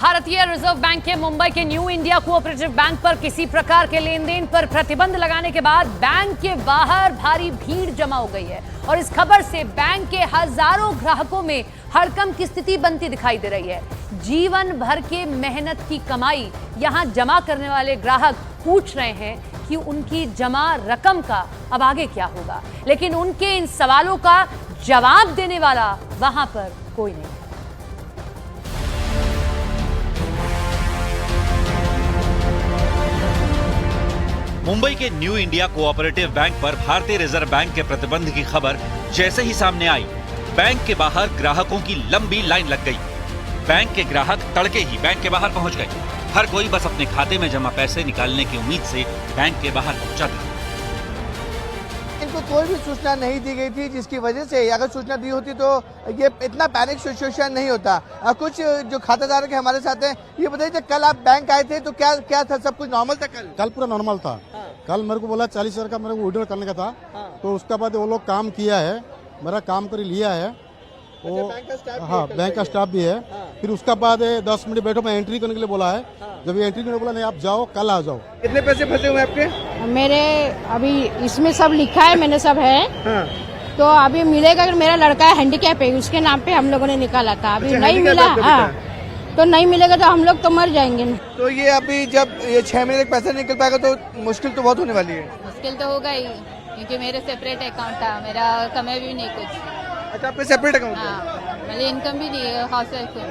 भारतीय reserve bank के मुंबई के न्यू इंडिया कोऑपरेटिव बैंक पर किसी प्रकार के लेन देन पर प्रतिबंध लगाने के बाद बैंक के बाहर भारी भीड़ जमा हो गई है और इस खबर से बैंक के हजारों ग्राहकों में हड़कंप की स्थिति बनती दिखाई दे रही है। जीवन भर के मेहनत की कमाई यहां जमा करने वाले ग्राहक पूछ रहे हैं कि उनकी जमा रकम का अब आगे क्या होगा, लेकिन उनके इन सवालों का जवाब देने वाला वहां पर कोई नहीं। मुंबई के न्यू इंडिया कोऑपरेटिव बैंक पर भारतीय रिजर्व बैंक के प्रतिबंध की खबर जैसे ही सामने आई, बैंक के बाहर ग्राहकों की लंबी लाइन लग गई। बैंक के ग्राहक तड़के ही बैंक के बाहर पहुंच गए। हर कोई बस अपने खाते में जमा पैसे निकालने की उम्मीद से बैंक के बाहर पहुंचा था। इनको कोई भी सूचना नहीं दी गई थी, जिसकी वजह से अगर सूचना दी होती तो ये इतना पैनिक सिचुएशन नहीं होता। कुछ जो खाताधारक के हमारे साथ हैं, ये बताइए जब कल आप बैंक आए थे तो क्या था, सब कुछ नॉर्मल था? कल पूरा नॉर्मल था। कल मेरे को बोला 40,000 का मेरे को विड्रॉल करने का था। तो उसके बाद वो लोग काम किया है, मेरा काम कर लिया है। वो हाँ, बैंक का स्टाफ भी है। फिर उसके बाद 10 मिनट बैठो, मैं एंट्री करने के लिए बोला है। जब ये एंट्री करने बोला नहीं आप जाओ, कल आ जाओ। कितने पैसे फंसे हुए आपके? मेरे अभी इसमें सब लिखा है, मैंने सब है। तो अभी मिलेगा, अगर मेरा लड़का है हैंडीकैप है, उसके नाम पे हम लोगों ने निकाला था। अभी नहीं मिला। हाँ, तो नहीं मिलेगा तो हम लोग तो मर जाएंगे। तो ये अभी जब ये 6 महीने तक पैसा निकल पाएगा तो मुश्किल तो बहुत होने वाली है। मुश्किल तो होगा ही, क्योंकि मेरे सेपरेट अकाउंट था, मेरा कमाई भी नहीं कुछ। अच्छा, आपके सेपरेट अकाउंट है? हाँ, मेरी इनकम भी नहीं है, हाउस वाइफ हूँ।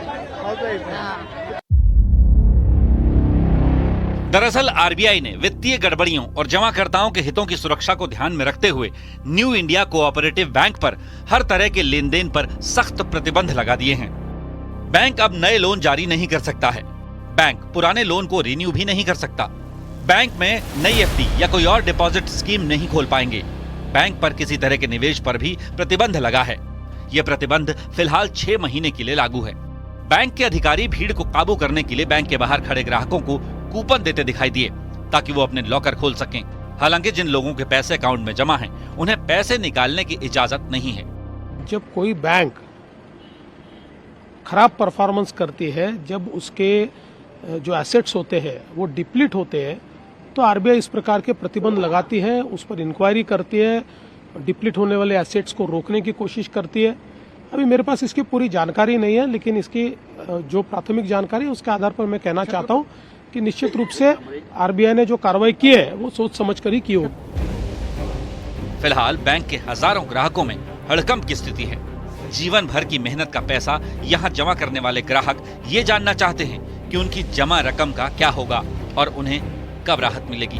हाँ। दरअसल आरबीआई ने वित्तीय गड़बड़ियों और जमाकर्ताओं के हितों की सुरक्षा को ध्यान में रखते हुए न्यू इंडिया कोऑपरेटिव बैंक पर हर तरह के लेन देन पर सख्त प्रतिबंध लगा दिए हैं। बैंक अब नए लोन जारी नहीं कर सकता है। बैंक पुराने लोन को रिन्यू भी नहीं कर सकता। बैंक में नई एफडी या कोई और डिपॉजिट स्कीम नहीं खोल पाएंगे। बैंक पर किसी तरह के निवेश पर भी प्रतिबंध लगा है। यह प्रतिबंध फिलहाल 6 महीने के लिए लागू है। बैंक के अधिकारी भीड़ को काबू करने के लिए बैंक के बाहर खड़े ग्राहकों को कूपन देते दिखाई दिए ताकि वो अपने लॉकर खोल सकें। हालांकि जिन लोगों के पैसे अकाउंट में जमा हैं, उन्हें पैसे निकालने की इजाजत नहीं है। जब कोई बैंक खराब परफॉर्मेंस करती है, जब उसके जो एसेट्स होते हैं वो डिप्लीट होते हैं, तो आरबीआई इस प्रकार के प्रतिबंध लगाती है, उस पर इंक्वायरी करती है, डिप्लीट होने वाले एसेट्स को रोकने की कोशिश करती है। अभी मेरे पास इसकी पूरी जानकारी नहीं है, लेकिन इसकी जो प्राथमिक जानकारी है उसके आधार पर मैं कहना चाहता हूं कि निश्चित रूप से आरबीआई ने जो कार्रवाई की है वो सोच समझ कर ही की होगी। फिलहाल बैंक के हजारों ग्राहकों में हड़कंप की स्थिति है। जीवन भर की मेहनत का पैसा यहां जमा करने वाले ग्राहक ये जानना चाहते हैं कि उनकी जमा रकम का क्या होगा और उन्हें कब राहत मिलेगी।